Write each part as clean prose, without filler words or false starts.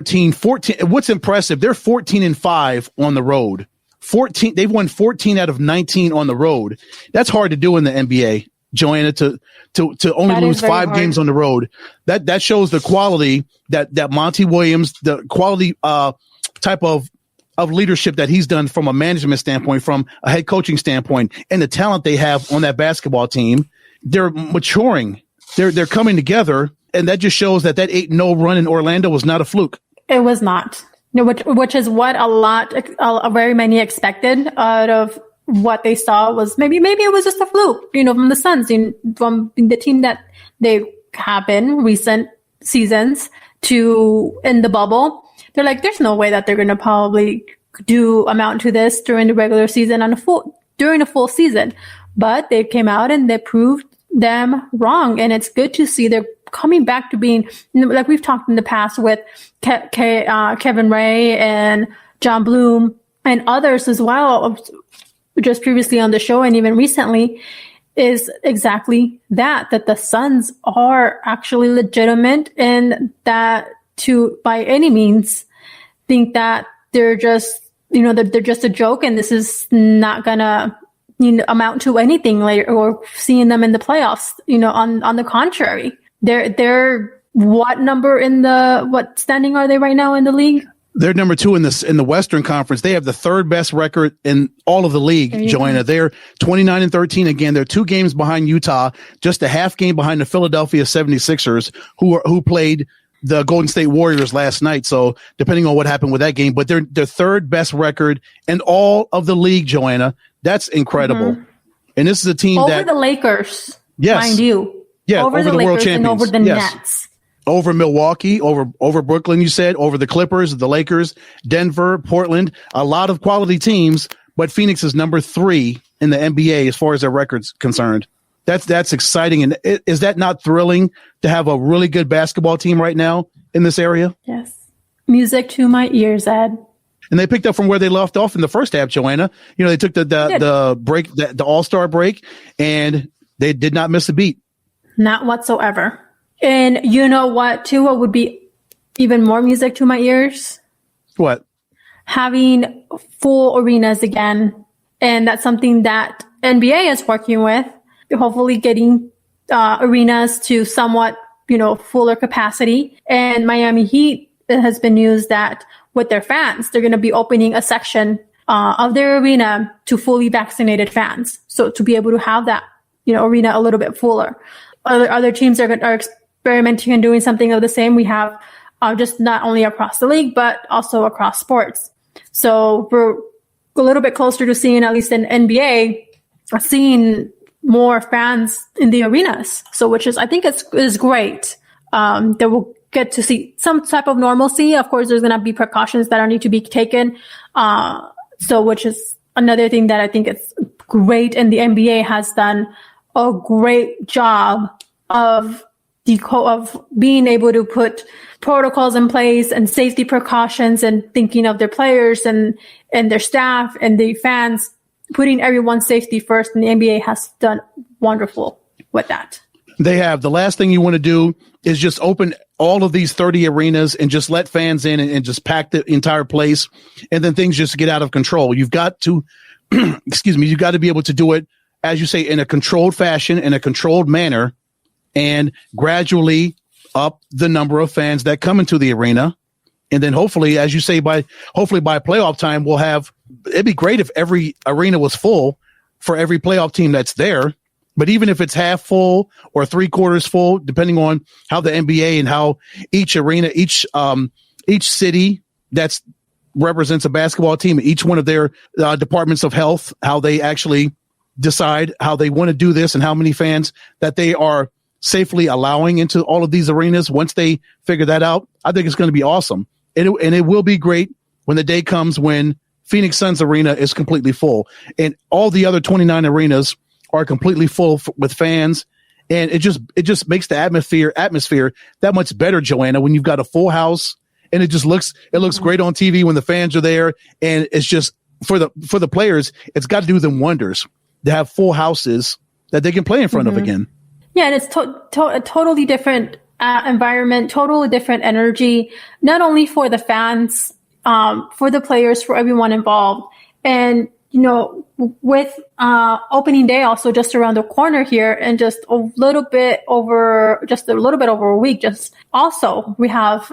14. What's impressive, they're 14-5 on the road. 14. They've won 14 out of 19 on the road. That's hard to do in the NBA, Johanna, to only lose 5 games on the road. That shows the quality that Monty Williams, the quality type of leadership that he's done from a management standpoint, from a head coaching standpoint, and the talent they have on that basketball team. They're maturing. They're coming together, and that just shows that 8-0 run in Orlando was not a fluke. It was not. Which is what very many expected out of what they saw. Was maybe it was just a fluke, from the Suns, from the team that they have been recent seasons to in the bubble. They're like, there's no way that they're going to probably amount to this during the regular season during a full season. But they came out and they proved them wrong. And it's good to see they're coming back to being, like we've talked in the past with Kevin Ray and John Bloom and others as well, just previously on the show and even recently, is exactly that the Suns are actually legitimate, and that to by any means think that they're just, they're just a joke and this is not gonna amount to anything later, or seeing them in the playoffs. On the contrary, they're what standing are they right now in the league? They're number 2 in the Western Conference. They have the 3rd best record in all of the league, Joanna. They're 29-13. Again, they're 2 games behind Utah, just a half game behind the Philadelphia 76ers, who played the Golden State Warriors last night. So depending on what happened with that game, but they're the 3rd best record in all of the league, Joanna. That's incredible. Mm-hmm. And this is a team over the Lakers, yes, mind you. Yeah, over the Lakers world champions. And over the Nets. Over Milwaukee, over Brooklyn, you said, over the Clippers, the Lakers, Denver, Portland, a lot of quality teams, but Phoenix is number 3 in the NBA as far as their record's concerned. That's exciting. And is that not thrilling to have a really good basketball team right now in this area? Yes. Music to my ears, Ed. And they picked up from where they left off in the first half, Joanna. They took the break, the All-Star break, and they did not miss a beat. Not whatsoever. And you know what, too? What would be even more music to my ears? What? Having full arenas again. And that's something that NBA is working with. Hopefully getting arenas to somewhat, fuller capacity. And Miami Heat has been news that with their fans, they're going to be opening a section of their arena to fully vaccinated fans. So to be able to have that, arena a little bit fuller. Other teams are experimenting and doing something of the same. We have just not only across the league, but also across sports. So we're a little bit closer to seeing, at least in NBA, seeing more fans in the arenas. So which is, I think is great. That we'll get to see some type of normalcy. Of course, there's going to be precautions that need to be taken. So which is another thing that I think is great. And the NBA has done a great job of being able to put protocols in place and safety precautions and thinking of their players and their staff and the fans, putting everyone's safety first. And the NBA has done wonderful with that. They have. The last thing you want to do is just open all of these 30 arenas and just let fans in and just pack the entire place. And then things just get out of control. You've got to, you've got to be able to do it, as you say, in a controlled fashion, in a controlled manner, and gradually up the number of fans that come into the arena. And then hopefully, as you say, by playoff time, it'd be great if every arena was full for every playoff team that's there. But even if it's half full or 3/4 full, depending on how the NBA and how each arena, each city that's represents a basketball team, each one of their departments of health, how they actually decide how they want to do this and how many fans that they are safely allowing into all of these arenas. Once they figure that out, I think it's going to be awesome. And it will be great when the day comes when Phoenix Suns Arena is completely full and all the other 29 arenas are completely full with fans. And it just makes the atmosphere that much better, Joanna, when you've got a full house and it looks great on TV when the fans are there. And it's just for the players, it's got to do them wonders to have full houses that they can play in front of again. Yeah, and it's a totally different environment, totally different energy, not only for the fans, for the players, for everyone involved. And, with opening day also just around the corner here and just a little bit over a week, just also we have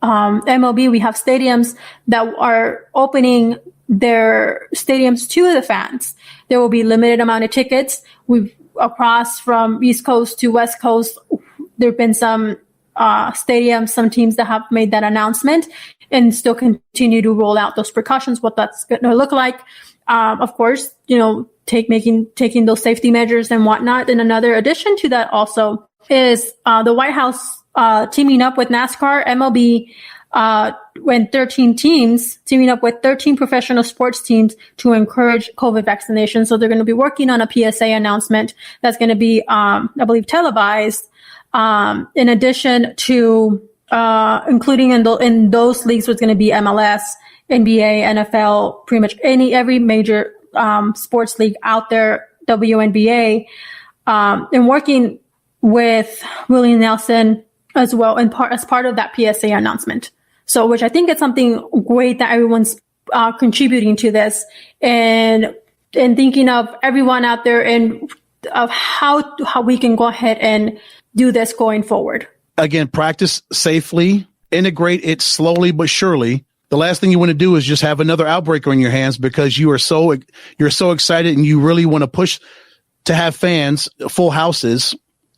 MLB, we have stadiums that are opening their stadiums to the fans. There will be limited amount of tickets. We've across from East Coast to West Coast. There have been some stadiums, some teams that have made that announcement and still continue to roll out those precautions, what that's going to look like. Of course, taking those safety measures and whatnot. And another addition to that also is the White House teaming up with NASCAR, MLB, when 13 teams teaming up with 13 professional sports teams to encourage COVID vaccination. So they're going to be working on a PSA announcement that's going to be, I believe, televised. In addition to including in those leagues, was going to be MLS, NBA, NFL, pretty much every major sports league out there, WNBA, and working with Willie Nelson as well, as part of that PSA announcement. So, which I think is something great that everyone's contributing to this and thinking of everyone out there and of how we can go ahead and do this going forward. Again, practice safely, integrate it slowly but surely. The last thing you want to do is just have another outbreak on your hands because you're so excited and you really want to push to have fans, full houses,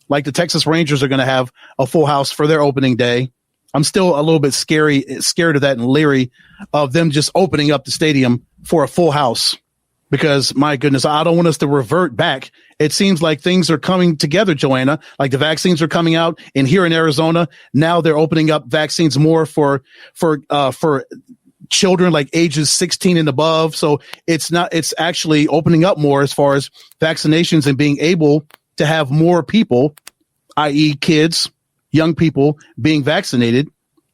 like the Texas Rangers are going to have a full house for their opening day. I'm still a little bit scared of that and leery of them just opening up the stadium for a full house because, my goodness, I don't want us to revert back. It seems like things are coming together, Joanna, like the vaccines are coming out. And here in Arizona, now they're opening up vaccines more for children like ages 16 and above. So it's actually opening up more as far as vaccinations and being able to have more people, i.e. kids, young people being vaccinated.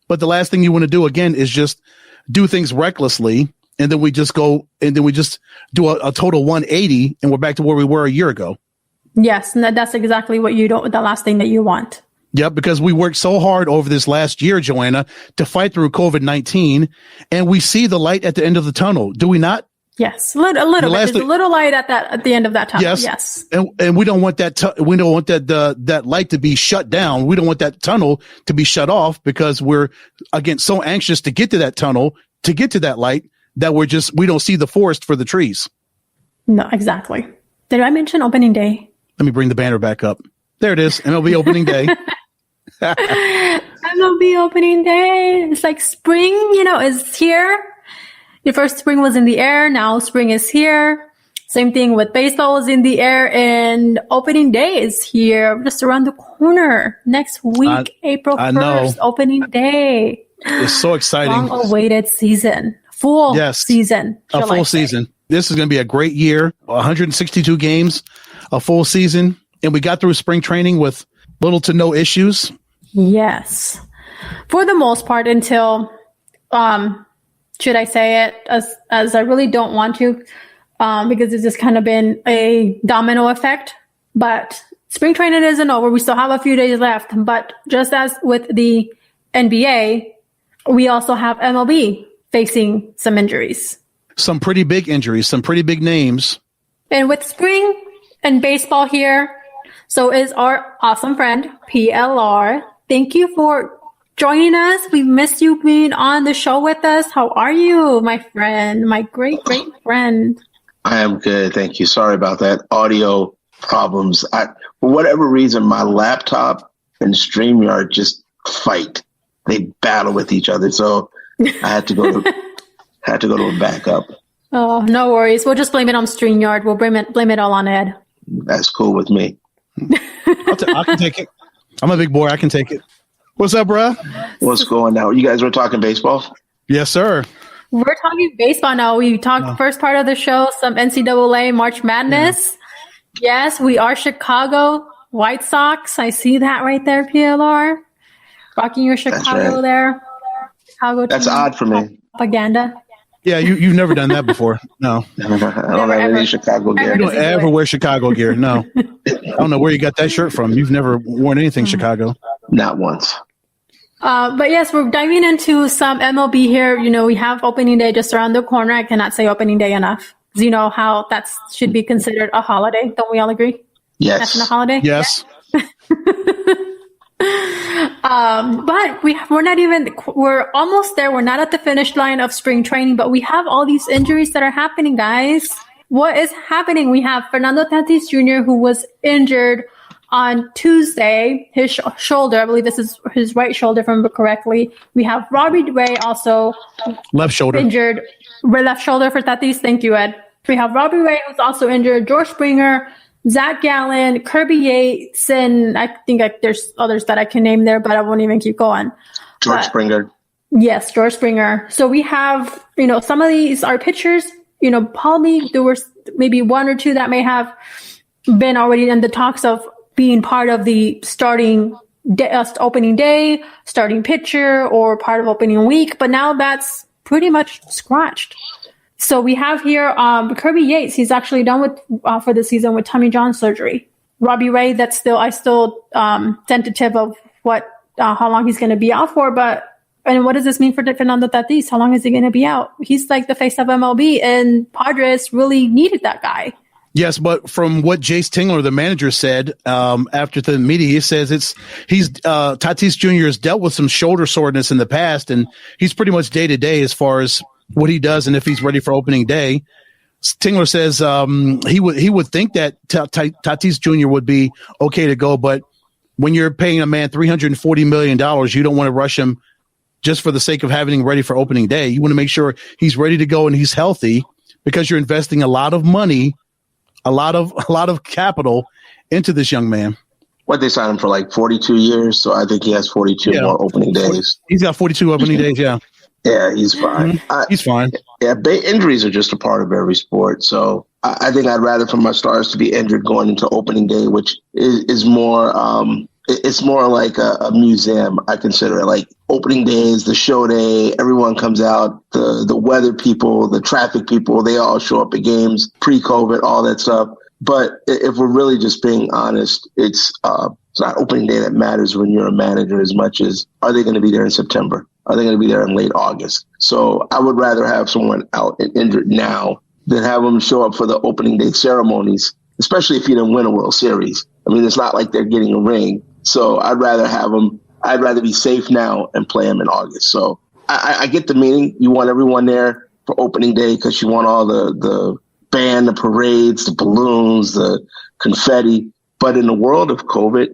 But the last thing you want to do again is just do things recklessly. And then we just do a total 180 and we're back to where we were a year ago. Yes. And that's exactly the last thing that you want. Yep. Because we worked so hard over this last year, Joanna, to fight through COVID-19 and we see the light at the end of the tunnel. Do we not? Yes. A little bit. There's a little light at the end of that tunnel. Yes. And we don't want that light to be shut down. We don't want that tunnel to be shut off because we're again so anxious to get to that tunnel, to get to that light, that we don't see the forest for the trees. No, exactly. Did I mention opening day? Let me bring the banner back up. There it is. MLB opening day. MLB opening day. It's like spring, is here. The first spring was in the air. Now spring is here. Same thing with baseball is in the air and opening day is here, just around the corner. Next week, April 1st, opening day. It's so exciting. Long-awaited season. Full season. A full season. This is going to be a great year. 162 games, a full season. And we got through spring training with little to no issues. Yes. For the most part until, should I say it, as I really don't want to, because it's just kind of been a domino effect. But spring training isn't over. We still have a few days left. But just as with the NBA, we also have MLB facing some injuries. Some pretty big injuries, some pretty big names. And with spring and baseball here, so is our awesome friend, PLR. Thank you for joining us. We missed you being on the show with us. How are you, my friend, my great friend? I am good. Thank you. Sorry about that. Audio problems. For whatever reason, my laptop and StreamYard just fight. They battle with each other. So I had to go to a backup. Oh, no worries. We'll just blame it on StreamYard. We'll blame it all on Ed. That's cool with me. I can take it. I'm a big boy. I can take it. What's up, bruh? What's going on? You guys were talking baseball? Yes, sir. We're talking baseball now. We talked first part of the show, some NCAA March Madness. Yeah. Yes, we are Chicago White Sox. I see that right there, PLR. Rocking your Chicago there. Chicago. That's odd for me. Propaganda. Yeah, you've never done that before. No. I don't have any Chicago gear. You don't ever wear Chicago gear. No. I don't know where you got that shirt from. You've never worn anything Chicago. Not once. But yes, we're diving into some MLB here. We have opening day just around the corner. I cannot say opening day enough. Do you know how that should be considered a holiday? Don't we all agree? Yes. National holiday? Yes. But we're almost there. We're not at the finish line of spring training, but we have all these injuries that are happening, guys. What is happening? We have Fernando Tatis Jr., who was injured on Tuesday, his shoulder. I believe this is his right shoulder, if I remember correctly. We have Robbie Ray also left shoulder injured. Left shoulder for Tatis. Thank you, Ed. We have Robbie Ray, who's also injured. George Springer, Zach Gallen, Kirby Yates, and I think there's others that I can name there, but I won't even keep going. George Springer. Yes, George Springer. So we have, some of these are pitchers. Probably there were maybe one or two that may have been already in the talks of being part of the starting opening day, starting pitcher, or part of opening week. But now that's pretty much scratched. So we have here Kirby Yates. He's actually done with for the season with Tommy John surgery. Robbie Ray, I still tentative of how long he's going to be out for. And what does this mean for Fernando Tatis? How long is he going to be out? He's like the face of MLB, and Padres really needed that guy. Yes, but from what Jace Tingler, the manager, said after the meeting, he says Tatis Jr. has dealt with some shoulder soreness in the past, and he's pretty much day to day as far as what he does and if he's ready for opening day. Tingler says he would think that Tatis Jr. would be okay to go, but when you're paying a man $340 million, you don't want to rush him just for the sake of having him ready for opening day. You want to make sure he's ready to go and he's healthy, because you're investing a lot of money, a lot of capital into this young man. What, they signed him for like 42 years, so I think he has 42 more opening days. He's got 42 opening days, yeah. Yeah, he's fine. He's fine. Yeah, injuries are just a part of every sport. So I think I'd rather for my stars to be injured going into opening day, which is more it's more like a museum. I consider it like opening days, the show day, everyone comes out, the weather people, the traffic people, they all show up at games, pre-COVID, all that stuff. But if we're really just being honest, it's not opening day that matters when you're a manager as much as, are they going to be there in September? Are they going to be there in late August? So I would rather have someone out and injured now than have them show up for the opening day ceremonies, especially if you didn't win a World Series. I mean, it's not like they're getting a ring. So I'd rather be safe now and play them in August. So I get the meaning. You want everyone there for opening day because you want all the band, the parades, the balloons, the confetti. But in the world of COVID,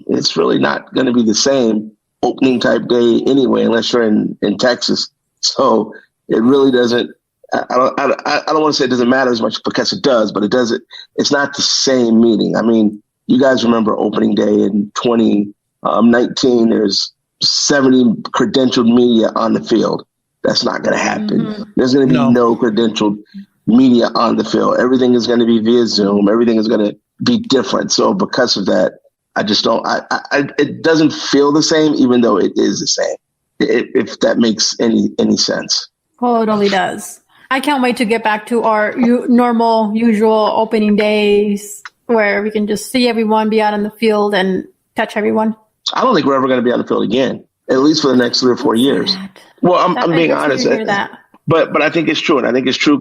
it's really not going to be the same opening type day anyway, unless you're in Texas. So it really doesn't. I don't want to say it doesn't matter as much, because it does, but it doesn't. It's not the same meaning. I mean, you guys remember opening day in 2019? There's 70 credentialed media on the field. That's not going to happen. Mm-hmm. There's going to be no credentialed media on the field. Everything is going to be via Zoom. Everything is going to be different. So because of that, I just don't. It doesn't feel the same, even though it is the same. If that makes any sense. Totally does. I can't wait to get back to our normal, usual opening days where we can just see everyone, be out in the field, and touch everyone. I don't think we're ever going to be on the field again, at least for the next 3 or 4 years. Well, I'm being honest. But I think it's true. And I think it's true.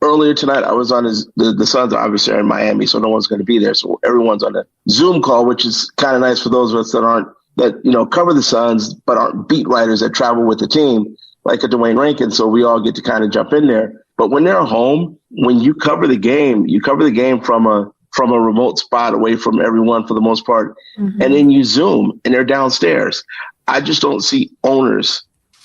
Earlier tonight, I was on the Suns obviously are in Miami, so no one's going to be there. So everyone's on a Zoom call, which is kind of nice for those of us that cover the Suns, but aren't beat writers that travel with the team, like a Dwayne Rankin. So we all get to kind of jump in there. But when they're home, when you cover the game from a remote spot away from everyone for the most part. Mm-hmm. And then you Zoom and they're downstairs. I just don't see owners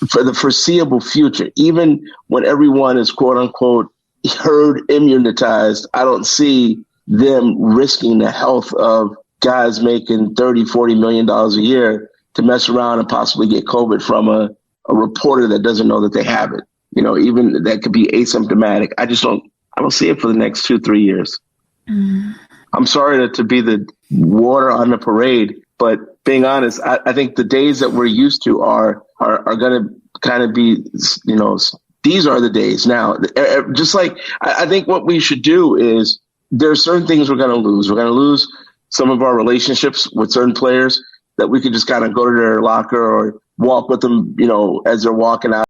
for the foreseeable future, even when everyone is quote unquote herd immunized. I don't see them risking the health of guys making $30-40 million a year to mess around and possibly get COVID from a reporter that doesn't know that they have it. Even that could be asymptomatic. I don't see it for the next 2-3 years. Mm. I'm sorry to be the water on the parade, but being honest, I think the days that we're used to are going to kind of be, these are the days now. Just like I think what we should do is, there are certain things we're going to lose. We're going to lose some of our relationships with certain players. that we could just kind of go to their locker or walk with them, you know, as they're walking out.